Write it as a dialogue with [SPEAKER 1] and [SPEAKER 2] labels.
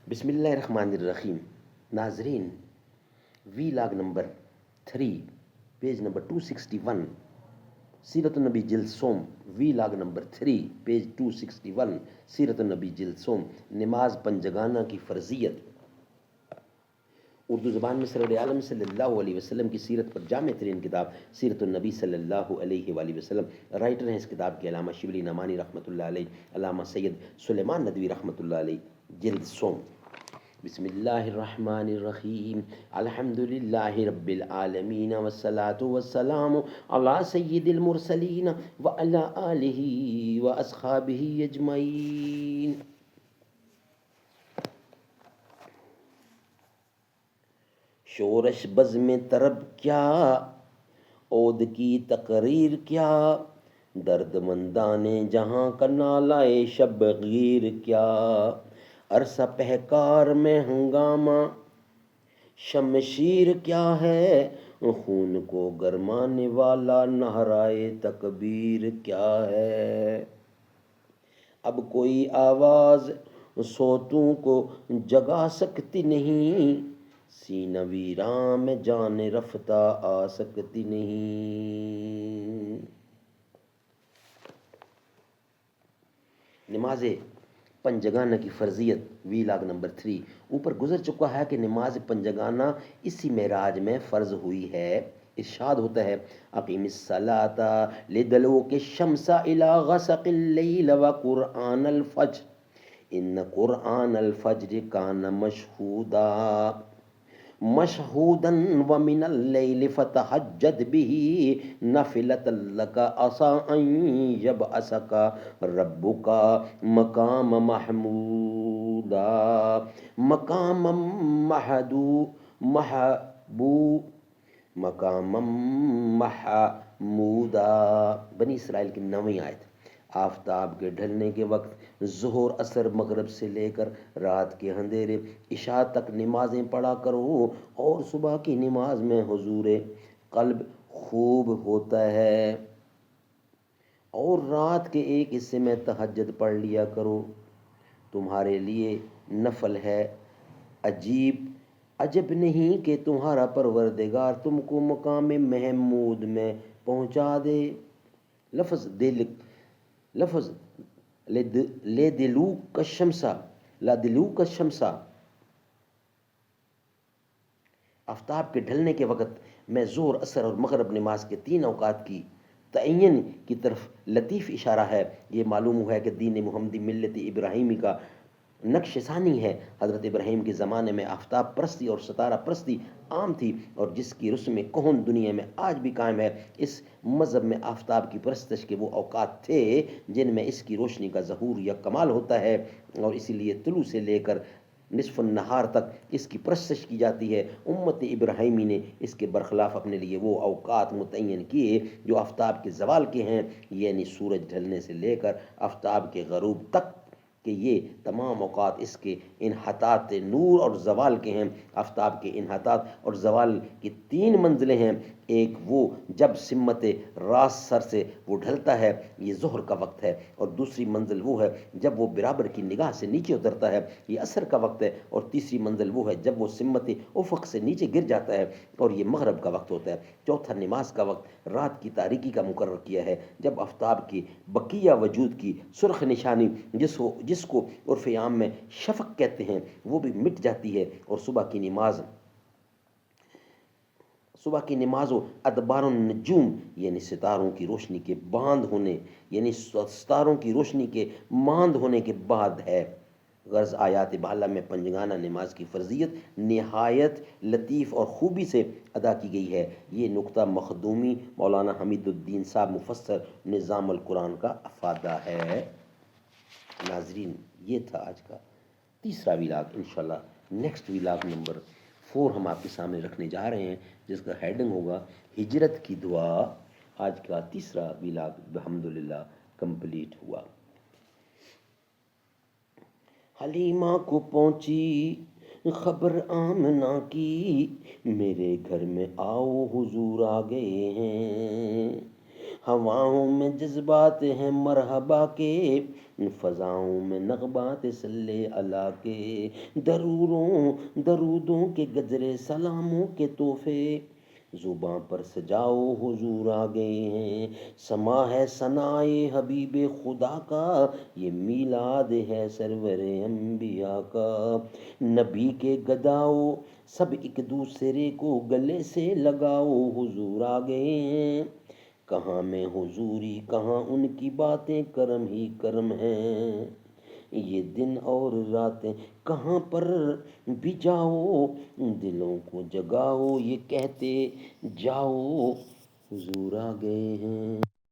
[SPEAKER 1] بسم اللہ الرحمن الرحیم. ناظرین، وی لاگ نمبر 3 پیج نمبر 261 سیرت النبی جلد سوم. وی لاگ نمبر 3 پیج 261 سیرت النبی جلد سوم. نماز پنجگانہ کی فرضیت. اردو زبان میں سرور عالم صلی اللہ علیہ وسلم کی سیرت پر جامع ترین کتاب سیرت النبی صلی اللہ علیہ وآلہ وسلم. رائٹر ہیں اس کتاب کے علامہ شبلی نعمانی رحمۃ اللہ علیہ، علامہ سید سلیمان ندوی رحمۃ اللہ علیہ. جلد سوم. بسم اللہ الرحمن الرحیم. الحمد للہ رب العالمین والصلاة والسلام علی سید المرسلین وعلی آلہ واصحابہ اجمعین. شورش بزم طرب کیا، عود کی تقریر کیا، درد مندان جہاں کا نالائے شبگیر کیا. عرصہ پہکار میں ہنگامہ شمشیر کیا ہے، خون کو گرمانے والا نہرائے تکبیر کیا ہے. اب کوئی آواز سوتوں کو جگا سکتی نہیں، سینہ ویراں میں جان رفتہ آ سکتی نہیں. نماز پنجگانہ کی فرضیت. وی لاگ نمبر 3. اوپر گزر چکا ہے کہ نماز پنجگانہ اسی معراج میں فرض ہوئی ہے. ارشاد ہوتا ہے اقیم الصلاۃ لدلوک الشمس الی غسق اللیل وقرآن الفجر ان قرآن الفجر کان مشہودا ومن اللیل فتہجد به نافلۃ لک عسیٰ ان یبعثک ربک مقام محمودا مقام محمودا. بنی اسرائیل کی 9ویں آیت. آفتاب کے ڈھلنے کے وقت ظہر، عصر، مغرب سے لے کر رات کے اندھیرے عشاء تک نمازیں پڑھا کرو، اور صبح کی نماز میں حضور قلب خوب ہوتا ہے، اور رات کے ایک حصے میں تہجد پڑھ لیا کرو. تمہارے لیے نفل ہے. عجب نہیں کہ تمہارا پروردگار تم کو مقام محمود میں پہنچا دے. لفظ لدلوک الشمس آفتاب کے ڈھلنے کے وقت میں ظہر، عصر اور مغرب نماز کے 3 اوقات کی تعین کی طرف لطیف اشارہ ہے. یہ معلوم ہوا ہے کہ دین محمدی ملت ابراہیمی کا نقش ثانی ہے. حضرت ابراہیم کے زمانے میں آفتاب پرستی اور ستارہ پرستی عام تھی، اور جس کی رسم کہن دنیا میں آج بھی قائم ہے. اس مذہب میں آفتاب کی پرستش کے وہ اوقات تھے جن میں اس کی روشنی کا ظہور یا کمال ہوتا ہے، اور اسی لیے طلوع سے لے کر نصف النہار تک اس کی پرستش کی جاتی ہے. امت ابراہیمی نے اس کے برخلاف اپنے لیے وہ اوقات متعین کیے جو آفتاب کے زوال کے ہیں، یعنی سورج ڈھلنے سے لے کر آفتاب کے غروب تک کہ یہ تمام اوقات اس کے انحطاط نور اور زوال کے ہیں. آفتاب کے انحطاط اور زوال کی 3 منزلیں ہیں. ایک وہ جب سمت راست سر سے وہ ڈھلتا ہے، یہ ظہر کا وقت ہے، اور دوسری منزل وہ ہے جب وہ برابر کی نگاہ سے نیچے اترتا ہے، یہ عصر کا وقت ہے، اور تیسری منزل وہ ہے جب وہ سمت افق سے نیچے گر جاتا ہے، اور یہ مغرب کا وقت ہوتا ہے. چوتھا نماز کا وقت رات کی تاریکی کا مقرر کیا ہے، جب آفتاب کی بقیہ وجود کی سرخ نشانی جس کو عرف عام میں شفق کہتے ہیں وہ بھی مٹ جاتی ہے، اور صبح کی نماز و ادبار النجوم یعنی ستاروں کی روشنی کے ماند ہونے کے بعد ہے. غرض آیات بالا میں پنجگانہ نماز کی فرضیت نہایت لطیف اور خوبی سے ادا کی گئی ہے. یہ نقطہ مخدومی مولانا حمید الدین صاحب مفسر نظام القرآن کا افادہ ہے. ناظرین، یہ تھا آج کا تیسرا ویلاگ. انشاءاللہ نیکسٹ ویلاگ نمبر 4 ہم آپ کے سامنے رکھنے جا رہے ہیں، جس کا ہیڈنگ ہوگا ہجرت کی دعا. آج کا تیسرا ویلاگ الحمدللہ کمپلیٹ ہوا. حلیمہ کو پہنچی خبر آمنہ کی، میرے گھر میں آؤ حضور آ گئے ہیں. ہواؤں میں جذبات ہیں مرحبا کے، فضاؤں میں نغمات صلی اللہ کے، درودوں کے گجرے سلاموں کے تحفے زباں پر سجاؤ حضور آ گئے ہیں، سما ہے ثنائے حبیب خدا کا، یہ میلاد ہے سرور انبیاء کا، نبی کے گداؤ سب ایک دوسرے کو گلے سے لگاؤ حضور آ گئے ہیں، کہاں میں حضوری کہاں ان کی باتیں، کرم ہی کرم ہیں یہ دن اور راتیں، کہاں پر بھی جاؤ دلوں کو جگاؤ، یہ کہتے جاؤ حضور آ گئے ہیں۔